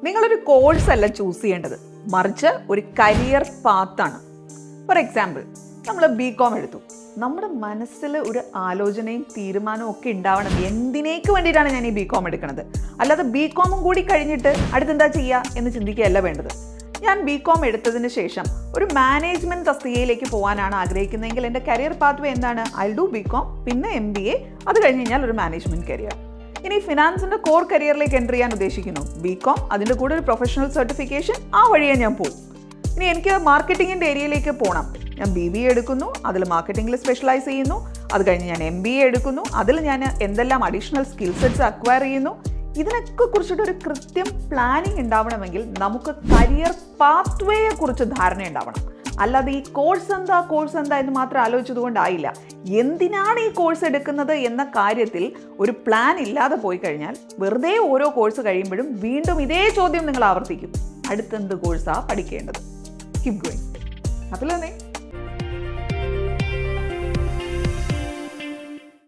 നിങ്ങളൊരു കോഴ്സ് അല്ല ചൂസ് ചെയ്യേണ്ടത്, മറിച്ച് ഒരു കരിയർ പാത്താണ്. ഫോർ എക്സാമ്പിൾ, നമ്മൾ BCom എടുത്തു. നമ്മുടെ മനസ്സിൽ ഒരു ആലോചനയും തീരുമാനവും ഒക്കെ ഉണ്ടാവണം, എന്തിനേക്ക് വേണ്ടിയിട്ടാണ് ഞാൻ ഈ BCom എടുക്കുന്നത്. അല്ലാതെ BCom കൂടി കഴിഞ്ഞിട്ട് അടുത്തെന്താ ചെയ്യുക എന്ന് ചിന്തിക്കുകയല്ല വേണ്ടത്. ഞാൻ BCom എടുത്തതിന് ശേഷം ഒരു മാനേജ്മെൻറ്റ് തസ്തികയിലേക്ക് പോകാനാണ് ആഗ്രഹിക്കുന്നതെങ്കിൽ എൻ്റെ കരിയർ പാത്വേ എന്താണ്? ഐ ഡു BCom, പിന്നെ MBA, അത് കഴിഞ്ഞ് കഴിഞ്ഞാൽ ഒരു മാനേജ്മെൻറ്റ് കരിയർ. ഇനി ഫിനാൻസിൻ്റെ കോർ കരിയറിലേക്ക് എൻ്റർ ചെയ്യാൻ ഉദ്ദേശിക്കുന്നു, BCom, അതിൻ്റെ കൂടെ ഒരു പ്രൊഫഷണൽ സർട്ടിഫിക്കേഷൻ, ആ വഴിയെ ഞാൻ പോകും. ഇനി എനിക്ക് മാർക്കറ്റിങ്ങിൻ്റെ ഏരിയയിലേക്ക് പോകണം, ഞാൻ BBA എടുക്കുന്നു, അതിൽ മാർക്കറ്റിങ്ങിൽ സ്പെഷ്യലൈസ് ചെയ്യുന്നു. അത് കഴിഞ്ഞ് ഞാൻ MBA എടുക്കുന്നു, അതിൽ ഞാൻ എന്തെല്ലാം അഡീഷണൽ സ്കിൽ സെറ്റ്സ് അക്വയർ ചെയ്യുന്നു. ഇതിനൊക്കെ കുറിച്ചിട്ട് ഒരു കൃത്യം പ്ലാനിങ് ഉണ്ടാവണമെങ്കിൽ നമുക്ക് കരിയർ പാത്വേയെ കുറിച്ച് ധാരണ ഉണ്ടാവണം. അല്ലാതെ ഈ കോഴ്സ് എന്താ എന്ന് മാത്രം ആലോചിച്ചതുകൊണ്ടായില്ല. എന്തിനാണ് ഈ കോഴ്സ് എടുക്കുന്നത് എന്ന കാര്യത്തിൽ ഒരു പ്ലാൻ ഇല്ലാതെ പോയി കഴിഞ്ഞാൽ വെറുതെ ഓരോ കോഴ്സ് കഴിയുമ്പോഴും വീണ്ടും ഇതേ ചോദ്യം നിങ്ങൾ ആവർത്തിക്കും, അടുത്തെന്ത് കോഴ്സാണ് പഠിക്കേണ്ടത്? Keep going. അതിൽ തന്നെ